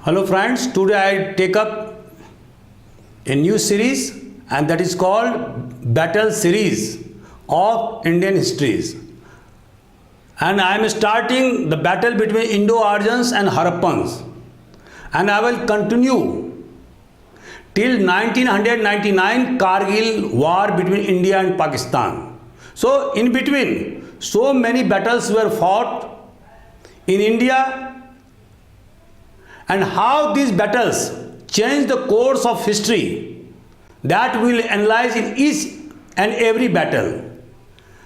Hello friends, today I take up a new series and that is called Battle Series of Indian Histories. And I am starting the battle between Indo-Aryans and Harappans, and I will continue till 1999 Kargil war between India and Pakistan. So in between, so many battles were fought in India, and how these battles changed the course of history, that we will analyze in each and every battle.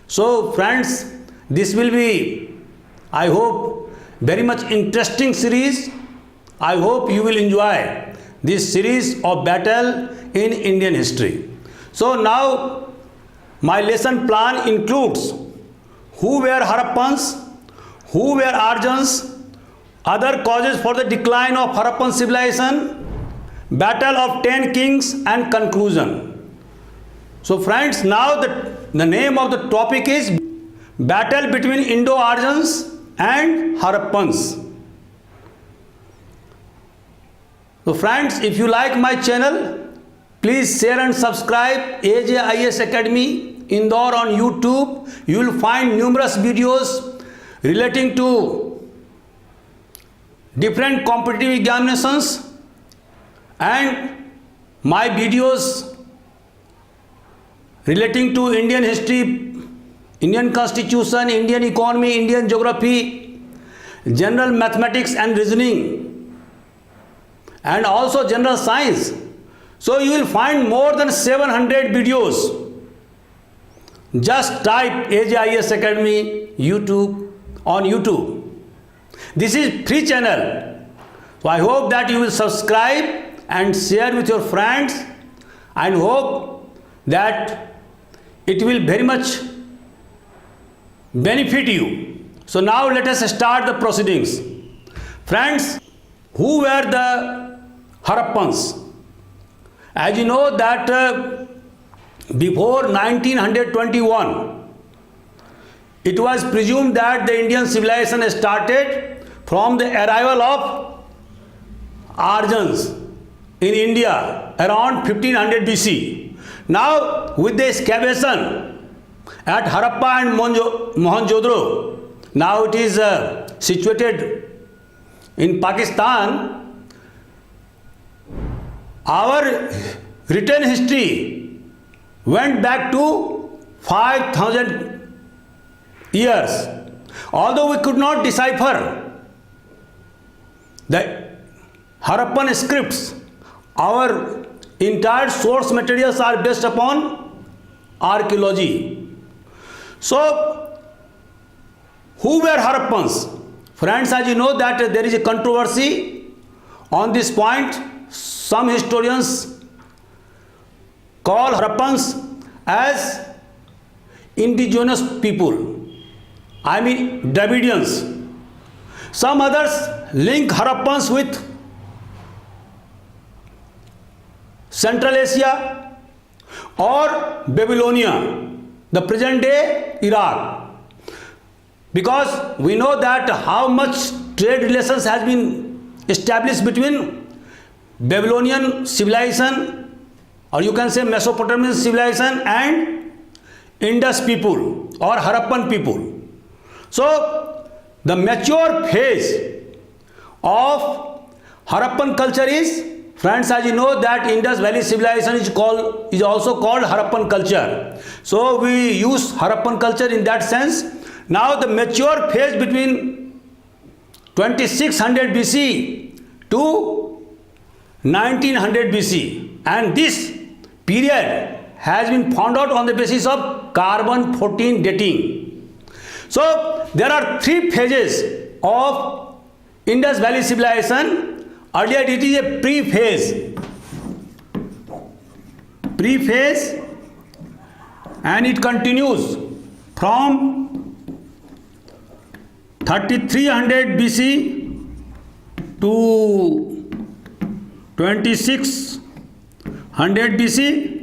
So friends, this will be, I hope, very much interesting series. I hope you will enjoy this series of battle in Indian history. So now my lesson plan includes who were Harappans, who were Aryans, other causes for the decline of Harappan civilization, battle of 10 kings, and conclusion. So friends, now the name of the topic is battle between Indo-Aryans and Harappans. So friends, if you like my channel, please share and subscribe AJIS Academy Indore on YouTube. You will find numerous videos relating to different competitive examinations and my videos relating to Indian history, Indian constitution, Indian economy, Indian geography, general mathematics and reasoning, and also general science. So you will find more than 700 videos. Just type AJIS Academy YouTube on YouTube. This is free channel. So I hope that you will subscribe and share with your friends, and hope that it will very much benefit you. So now let us start the proceedings. Friends, who were the Harappans? As you know that before 1921, it was presumed that the Indian civilization started from the arrival of Aryans in India around 1500 BC. Now with the excavation at Harappa and Mohenjo-daro, now it is situated in Pakistan, our written history went back to 5000 years. Although we could not decipher the Harappan scripts, our entire source materials are based upon archaeology. So, who were Harappans? Friends, as you know that there is a controversy on this point. Some historians call Harappans as indigenous people, I mean Dravidians. Some others link Harappans with Central Asia or Babylonia, the present day Iraq, because we know that how much trade relations has been established between Babylonian civilization, or you can say Mesopotamian civilization, and Indus people or Harappan people. So the mature phase of Harappan culture is, friends, as you know that Indus Valley civilization is also called Harappan culture. So we use Harappan culture in that sense. Now the mature phase between 2600 BC to 1900 BC, and this period has been found out on the basis of carbon-14 dating. So there are three phases of Indus Valley civilization. Earlier it is a pre-phase, and it continues from 3300 BC to 2600 BC.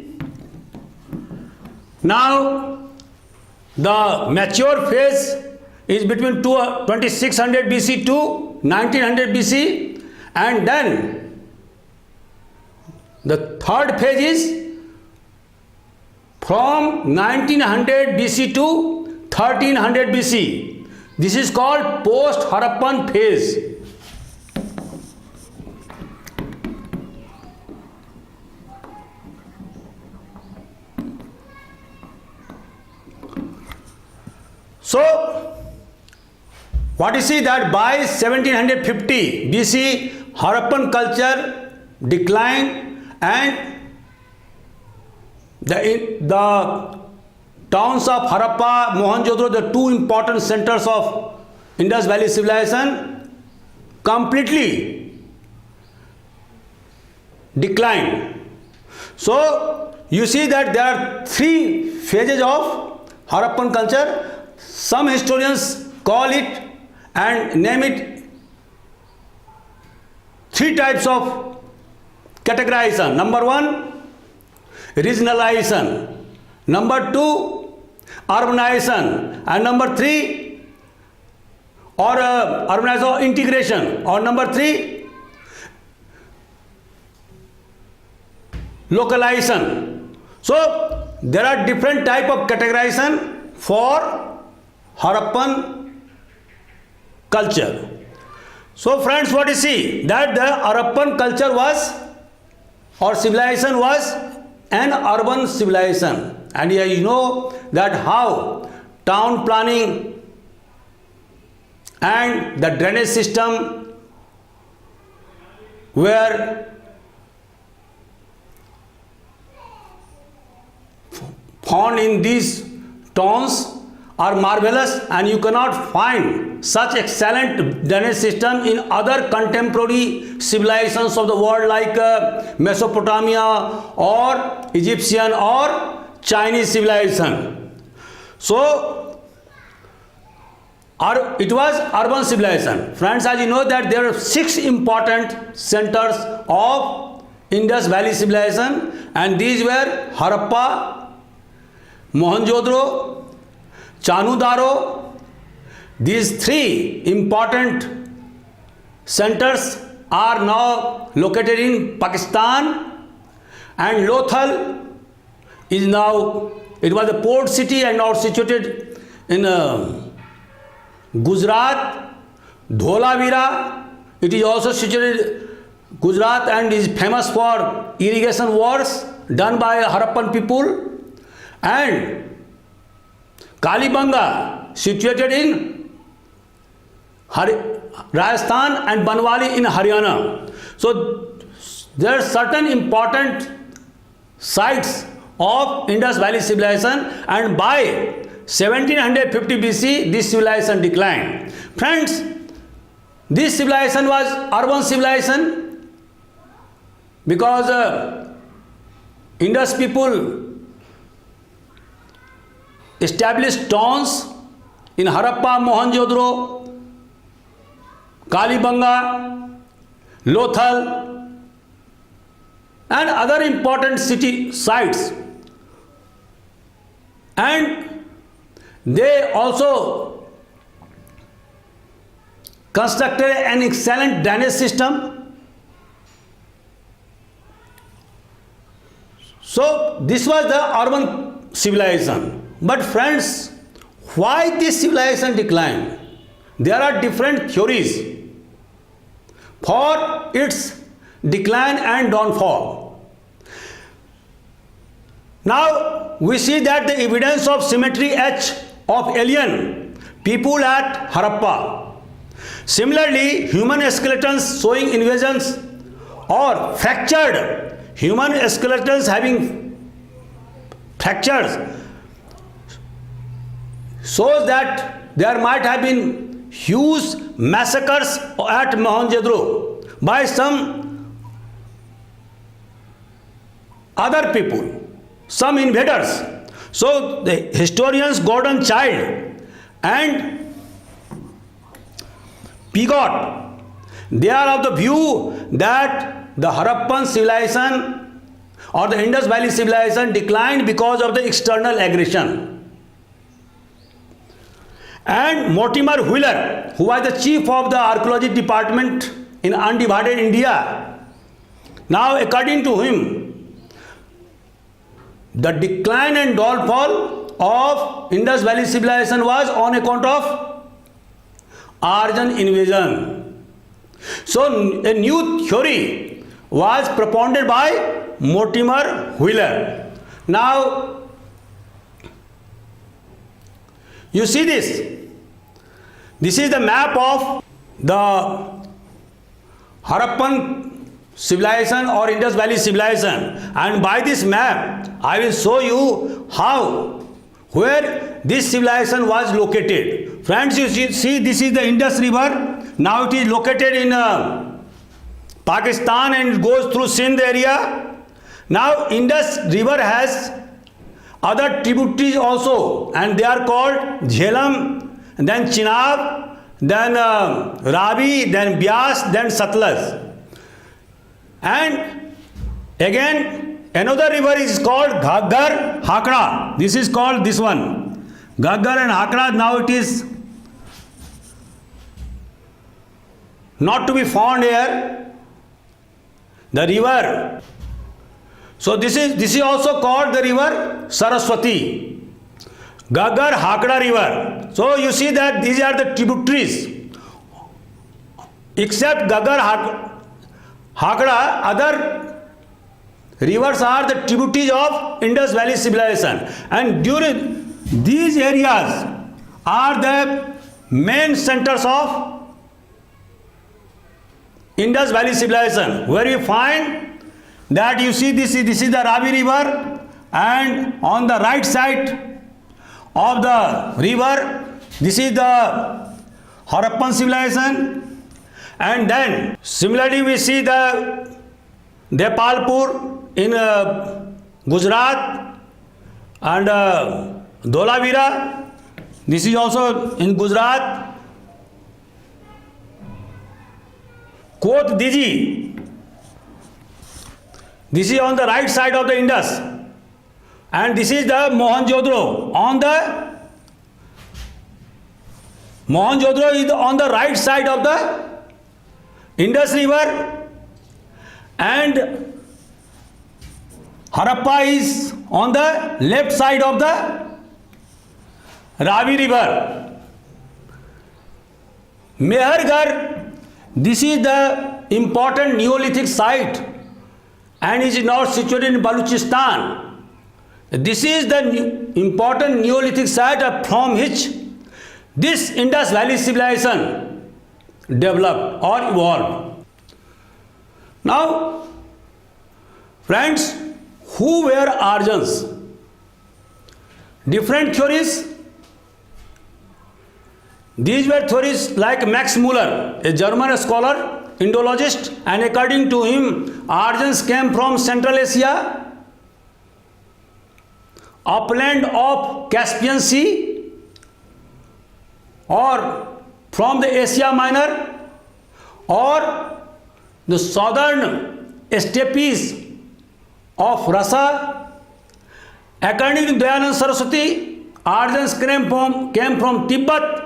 Now the mature phase is between 2600 BC to 1900 BC, And then the third phase is from 1900 BC to 1300 BC. This is called post-Harappan phase. So, what you see that by 1750 BC, Harappan culture declined, and the towns of Harappa, Mohenjo-daro, the two important centers of Indus Valley civilization, completely declined. So, you see that there are three phases of Harappan culture. Some historians call it and name it three types of categorization. Number one, regionalization. Number two, urbanization. And number three, or urbanization or integration. Or number three, localization. So there are different type of categorization for Harappan culture. So friends, what you see that the Harappan culture was, or civilization was, an urban civilization. And here you know that how town planning and the drainage system were found in these towns are marvelous, and you cannot find such excellent drainage system in other contemporary civilizations of the world like Mesopotamia or Egyptian or Chinese civilization. So it was urban civilization. Friends, as you know that there are 6 important centers of Indus Valley civilization, and these were Harappa, Mohenjo-daro, Chanhu-Daro. These 3 important centers are now located in Pakistan, and Lothal is now, it was a port city and now situated in Gujarat. Dholavira, it is also situated in Gujarat and is famous for irrigation works done by Harappan people. And Kalibanga, situated in Rajasthan, and Banwali in Haryana. So there are certain important sites of Indus Valley civilization, and by 1750 BC this civilization declined. Friends, this civilization was urban civilization because Indus people established towns in Harappa, Mohenjo-daro, Kalibanga, Lothal, and other important city sites. And they also constructed an excellent drainage system. So this was the urban civilization. But friends, why this civilization declined? There are different theories for its decline and downfall. Now we see that the evidence of cemetery H of alien people at Harappa. Similarly, human skeletons showing invasions or fractured human skeletons having fractures shows that there might have been huge massacres at Mohenjo-daro by some other people, some invaders. So the historians Gordon Child and Piggott, they are of the view that the Harappan civilization or the Indus Valley civilization declined because of the external aggression. And Mortimer Wheeler, who was the chief of the archaeology department in undivided India. Now, according to him, the decline and downfall of Indus Valley civilization was on account of Aryan invasion. So, a new theory was propounded by Mortimer Wheeler. Now, you see this. This is the map of the Harappan civilization or Indus Valley civilization, and by this map I will show you where this civilization was located. Friends, you see this is the Indus River. Now it is located in Pakistan and it goes through Sindh area. Now Indus River has other tributaries also, and they are called Jhelum, then Chenab, then Ravi, then Byas, then Satluj. And again another river is called Ghaggar, Hakra. This is called this one, Ghaggar and Hakra. Now it is not to be found here, the river. So this is also called the river Saraswati, Ghaggar Hakra river. So you see that these are the tributaries. Except Ghaggar Hakra, other rivers are the tributaries of Indus Valley civilization. And during these areas are the main centers of Indus Valley civilization, where you find that you see this is the Ravi river, and on the right side of the river this is the Harappan civilization, and then similarly we see the Depalpur in Gujarat, and Dholavira, this is also in Gujarat. Kot Diji, this is on the right side of the Indus, and this is the Mohenjo-daro. Mohenjo-daro is on the right side of the Indus river, and Harappa is on the left side of the Ravi river. Mehergarh, this is the important Neolithic site and is now situated in Balochistan. This is the important Neolithic site from which this Indus Valley civilization developed or evolved. Now, friends, who were Aryans? Different theories. These were theories like Max Muller, a German scholar, Indologist, and according to him, Aryans came from Central Asia, upland of Caspian Sea, or from the Asia Minor, or the southern steppes of Russia. According to Dayanand Saraswati, Aryans came from Tibet.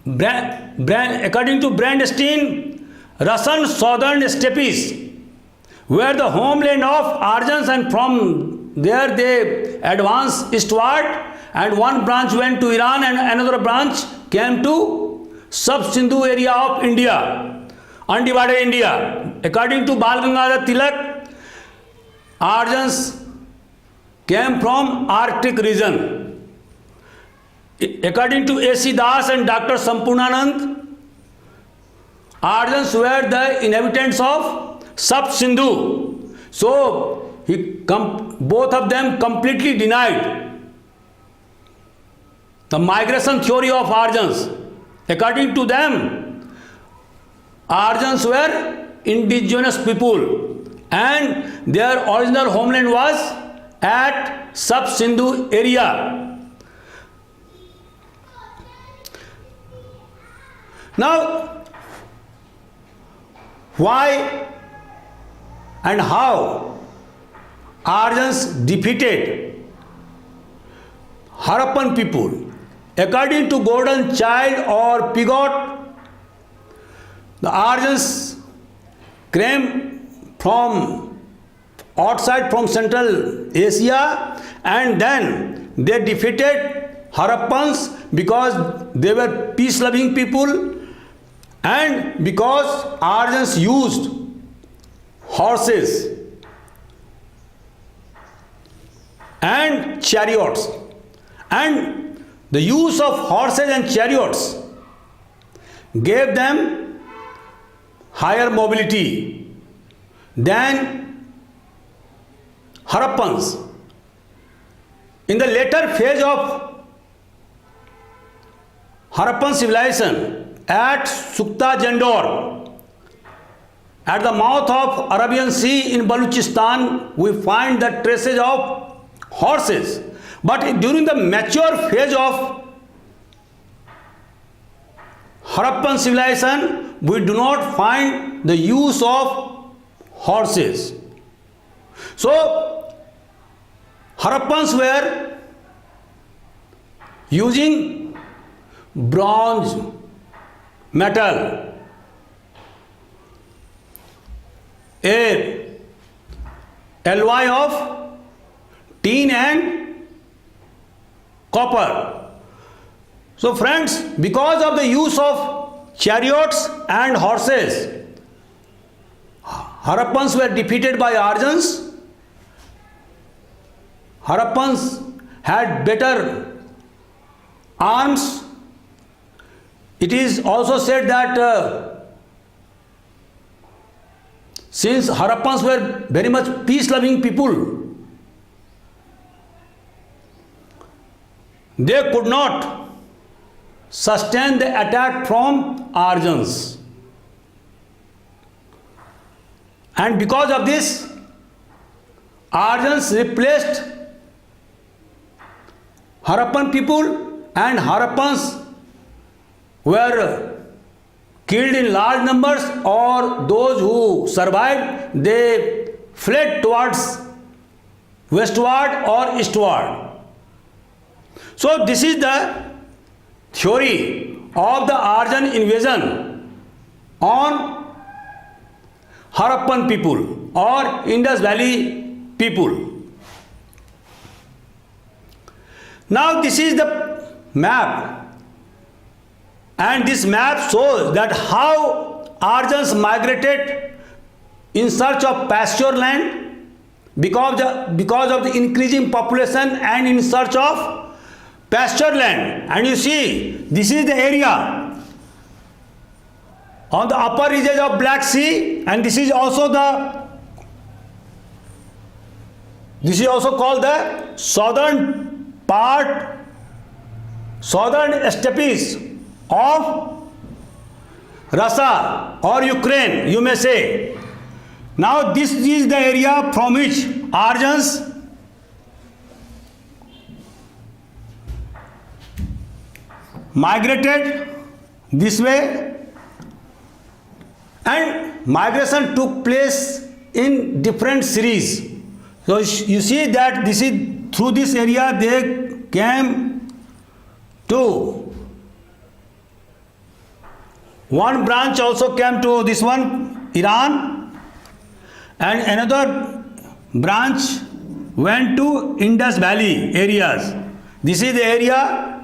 According to Brandstein, Russian southern steppes were the homeland of Aryans, and from there they advanced eastward, and one branch went to Iran and another branch came to sub-Sindhu area of India, undivided India. According to Bal Gangadhar Tilak, Aryans came from Arctic region. According to A.C. Das and Dr. Sampurnanand, Aryans were the inhabitants of sub-Sindhu. So, both of them completely denied the migration theory of Aryans. According to them, Aryans were indigenous people and their original homeland was at sub-Sindhu area. Now, why and how Aryans defeated Harappan people? According to Gordon Childe or Piggott, the Aryans came from outside from Central Asia, and then they defeated Harappans because they were peace-loving people, and because Aryans used horses and chariots, and the use of horses and chariots gave them higher mobility than Harappans. In the later phase of Harappan civilization at Sukta Jandor, at the mouth of Arabian Sea in Baluchistan, we find the traces of horses. But during the mature phase of Harappan civilization, we do not find the use of horses. So, Harappans were using bronze, metal, a alloy of tin and copper. So friends, because of the use of chariots and horses, Harappans were defeated by Aryans. Harappans had better arms. It is also said that since Harappans were very much peace-loving people, they could not sustain the attack from Aryans. And because of this, Aryans replaced Harappan people, and Harappans were killed in large numbers, or those who survived, they fled towards westward or eastward. So this is the theory of the Aryan invasion on Harappan people or Indus Valley people. Now this is the map, and this map shows that how Aryans migrated in search of pasture land because of the increasing population and in search of pasture land. And you see, this is the area on the upper reaches of Black Sea, and this is also called the southern steppes of Russia or Ukraine, you may say. Now this is the area from which Aryans migrated this way, and migration took place in different series. So you see that this is through this area they came to one branch, also came to this one Iran, and another branch went to Indus Valley areas. This is the area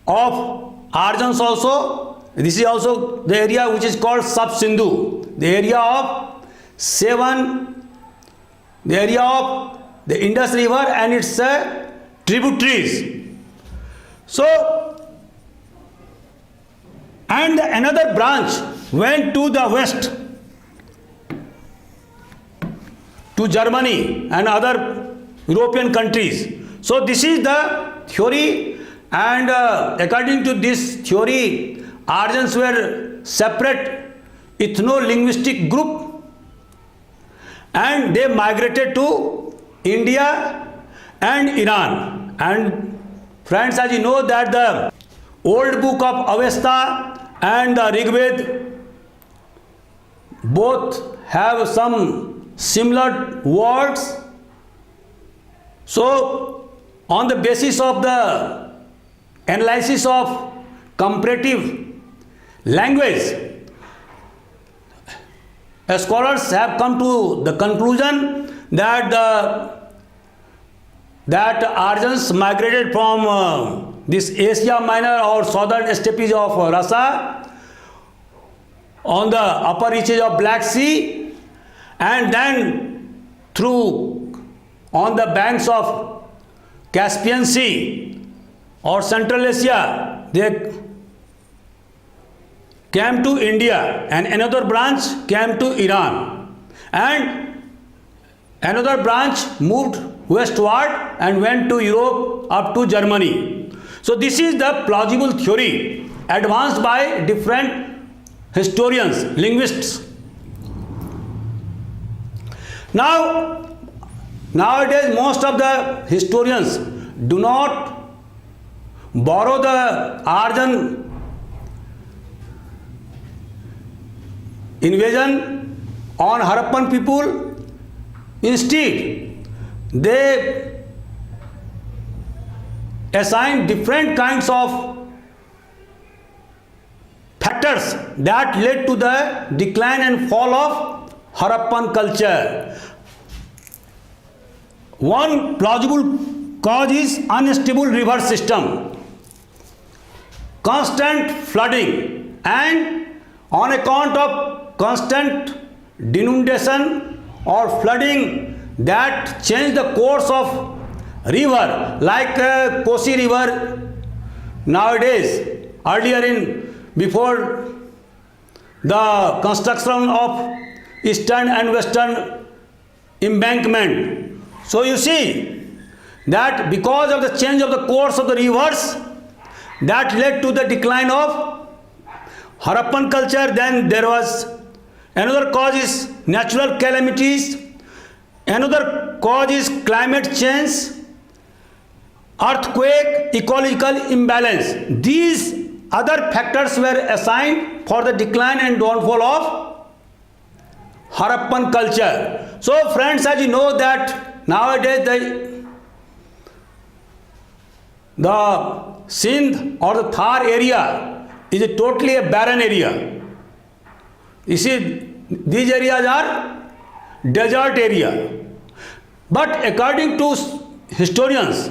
of Aryans also. This is also the area which is called Sub-Sindhu, the area of the Indus River and its tributaries. So, and another branch went to the west, to Germany and other European countries. So this is the theory, and according to this theory, Aryans were separate ethno-linguistic group, and they migrated to India and Iran. And friends, as you know that the old book of Avesta and the Rig Veda both have some similar words. So on the basis of the analysis of comparative language, scholars have come to the conclusion that Aryans migrated from this Asia Minor or southern steppes of Russia on the upper reaches of Black Sea, and then through on the banks of Caspian Sea or Central Asia, they came to India, and another branch came to Iran, and another branch moved westward and went to Europe up to Germany. So this is the plausible theory advanced by different historians, linguists. Now, nowadays most of the historians do not borrow the Aryan invasion on Harappan people. Instead, they assign different kinds of factors that led to the decline and fall of Harappan culture. One plausible cause is unstable river system, constant flooding, and on account of constant denudation or flooding that change the course of river, like Kosi river nowadays. Earlier before the construction of eastern and western embankment. So you see that because of the change of the course of the rivers, that led to the decline of Harappan culture. Then there was another cause is natural calamities, another cause is climate change, earthquake, ecological imbalance. These other factors were assigned for the decline and downfall of Harappan culture. So friends, as you know that nowadays the Sindh or the Thar area is a totally a barren area. You see, these areas are desert area. But according to historians,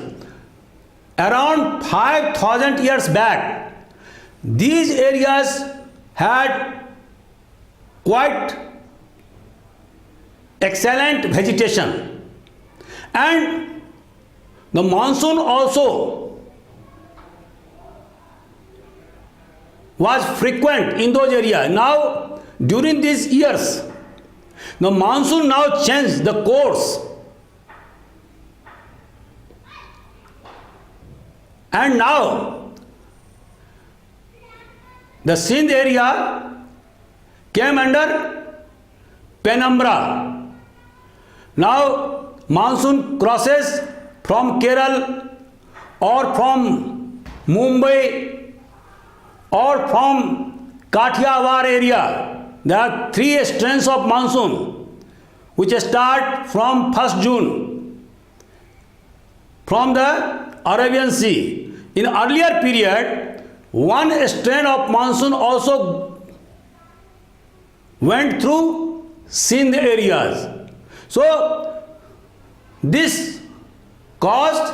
around 5,000 years back, these areas had quite excellent vegetation, and the monsoon also was frequent in those areas. Now, during these years, the monsoon now changed the course, and now the Sindh area came under penumbra. Now monsoon crosses from Kerala or from Mumbai or from Kathiawar area. There are three strains of monsoon which start from 1st June from the Arabian Sea. In earlier period, one strain of monsoon also went through Sindh areas. So this caused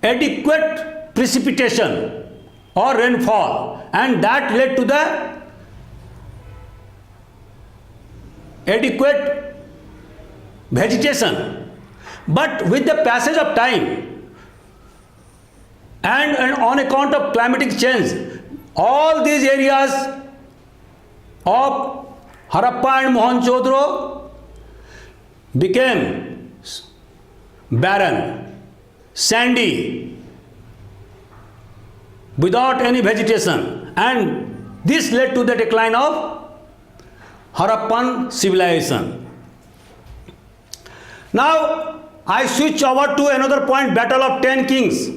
adequate precipitation or rainfall, and that led to the adequate vegetation. But with the passage of time and on account of climatic change, all these areas of Harappa and Mohenjo-daro became barren, sandy, without any vegetation, and this led to the decline of Harappan civilization. Now I switch over to another point, Battle of 10 Kings.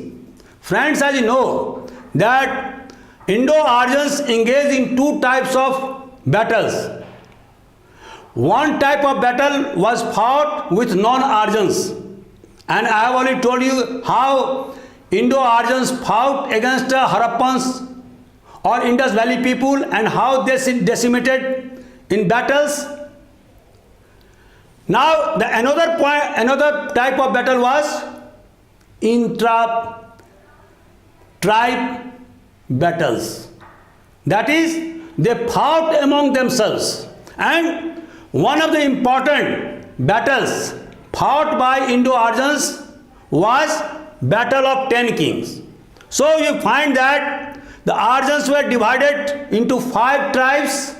Friends, as you know that Indo-Aryans engaged in two types of battles. One type of battle was fought with non-Aryans, and I have already told you how Indo-Aryans fought against the Harappans or Indus Valley people and how they decimated in battles Now the another type of battle was intra tribe battles. That is, they fought among themselves, and one of the important battles fought by Indo-Aryans was Battle of 10 Kings. So you find that the Aryans were divided into 5 tribes,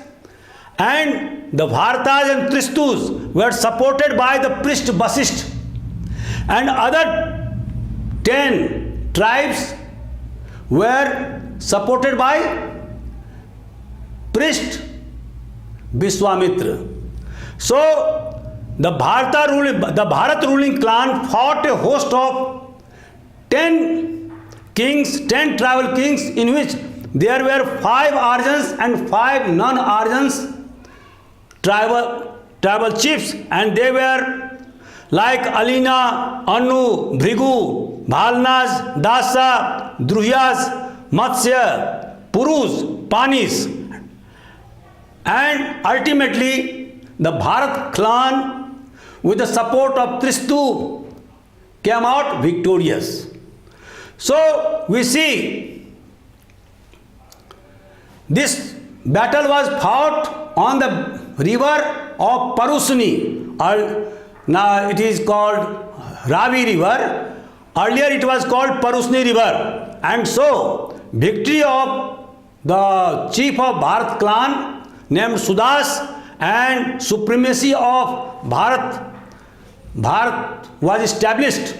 and the Bharatas and Tristus were supported by the priest Vasishtha, and other 10 tribes were supported by priest Vishwamitra. So the Bharat ruling clan fought a host of 10 kings, 10 tribal kings, in which there were 5 Aryans and 5 non-Aryans tribal chiefs, and they were like Alina, Anu, Bhrigu, Bhalnaz, Dasa, Druhyas, Matsya, Purus, Panis, and ultimately the Bharat clan, with the support of Tristu, came out victorious. So we see this battle was fought on the river of Parusni, or now it is called Ravi river. Earlier it was called Parusni river, and so victory of the chief of Bharat clan named Sudas and supremacy of Bharat was established.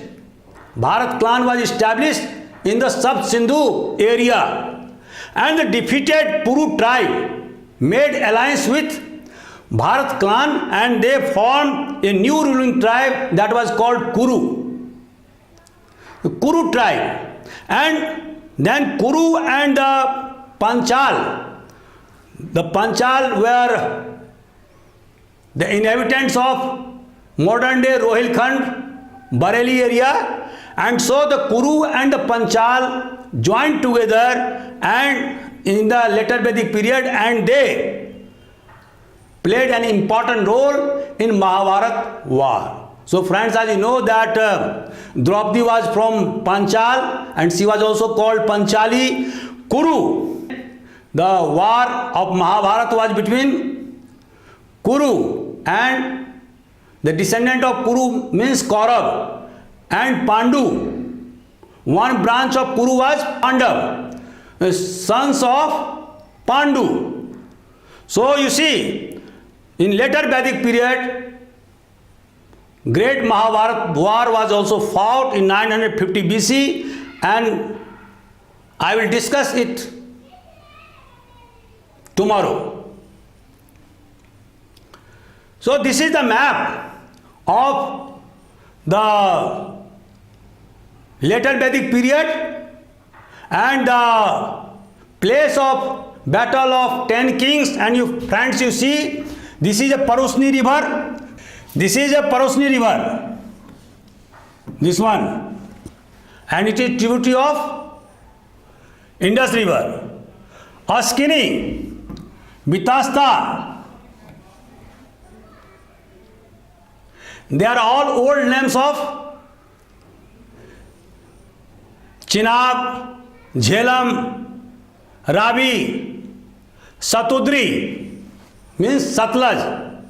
Bharat clan was established in the sub-Sindhu area, and the defeated Puru tribe made alliance with Bharat clan, and they formed a new ruling tribe that was called Kuru. The Kuru tribe. And then Kuru and the Panchal. The Panchal were the inhabitants of modern day Rohilkhand, Bareilly area, and so the Kuru and the Panchal joined together and in the later Vedic period, and they played an important role in Mahabharat war. So friends, as you know that Draupadi was from Panchal and she was also called Panchali. Kuru, the war of Mahabharata was between Kuru, and the descendant of Kuru means Kaurav, and Pandu. One branch of Kuru was Pandav, the sons of Pandu. So you see, in later Vedic period, great Mahabharat war was also fought in 950 BC, and I will discuss it tomorrow. So this is the map of the later Vedic period and the place of Battle of 10 Kings, and you friends, you see, this is a Parusni river. This is a Parusni river. This one. And it is tributary of Indus river. Askini, Vitasta. They are all old names of Chenab, Jhelum, Ravi, Satudri, means Satlaj.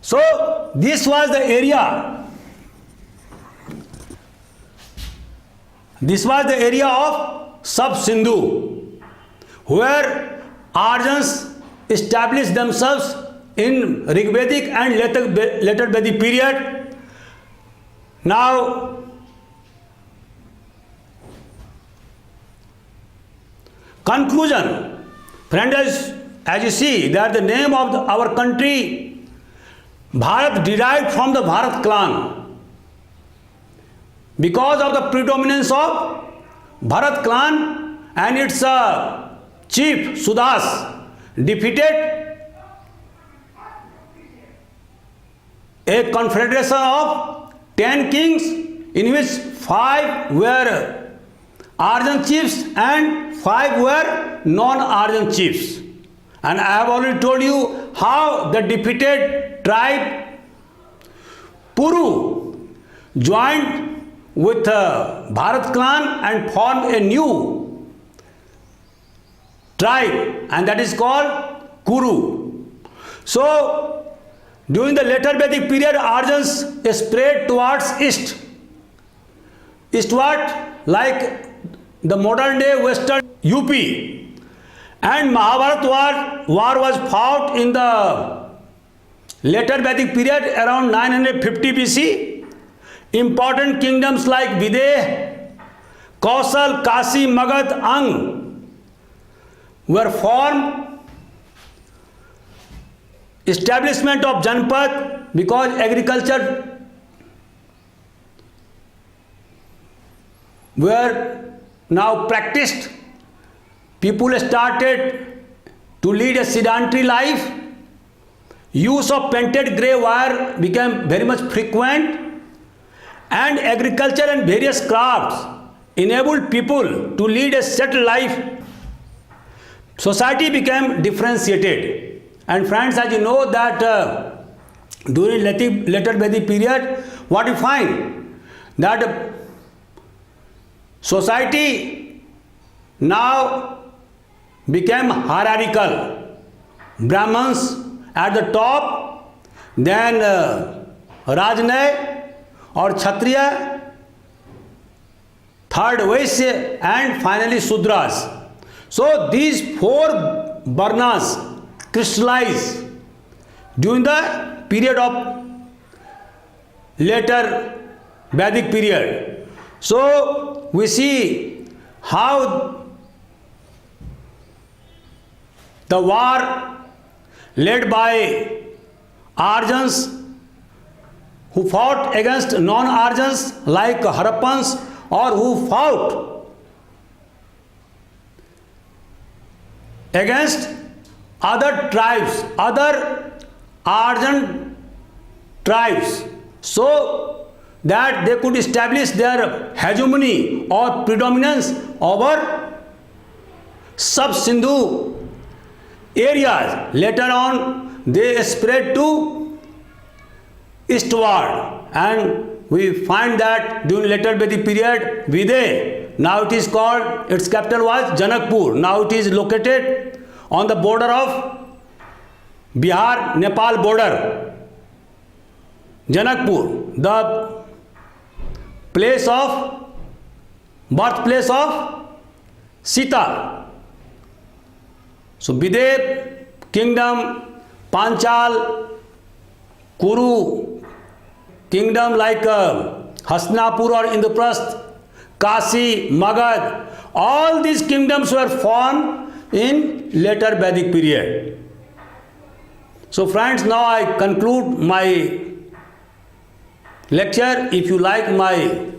So this was the area. This was the area of sub-Sindhu, where Aryans established themselves in Rigvedic and later Vedic period. Now, conclusion, friends, as you see that the name of our country, Bharat, derived from the Bharat clan because of the predominance of Bharat clan and its chief Sudas defeated a confederation of 10 kings, in which 5 were Aryan chiefs and 5 were non-Aryan chiefs. And I have already told you how the defeated tribe Kuru joined with Bharat clan and formed a new tribe, and that is called Kuru. So during the later Vedic period, Aryans spread towards eastward, like the modern day western UP, and Mahabharata war was fought in the later Vedic period around 950 BC. Important kingdoms like Videha, Kausal, Kasi, Magad, Ang were formed. Establishment of Janpad, because agriculture were now practiced. People started to lead a sedentary life. Use of painted grey wire became very much frequent, and agriculture and various crafts enabled people to lead a settled life. Society became differentiated. And friends, as you know that during later Vedic period, what you find that society now became hierarchical. Brahmins at the top, then Rajnay or Kshatriya, third Vaishya, and finally Sudras. So these four varnas crystallized during the period of later Vedic period. So we see how the war led by Aryans who fought against non-Aryans like Harappans, or who fought against other tribes, other Aryan tribes, so that they could establish their hegemony or predominance over sub-Sindhu areas. Later on, they spread to eastward, and we find that during later Vedic period, Videha, now it is called, its capital was Janakpur. Now it is located on the border of Bihar, Nepal border. Janakpur, the birthplace of Sita. So Videha kingdom, Panchal, Kuru kingdom like Hastinapur or Indraprastha, Kasi, Magad, all these kingdoms were formed in later Vedic period. So friends, now I conclude my lecture. If you like my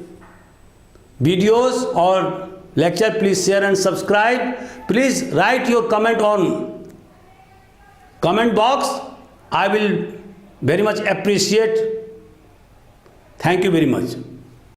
videos or lecture, please share and subscribe. Please write your comment on comment box. I will very much appreciate. Thank you very much.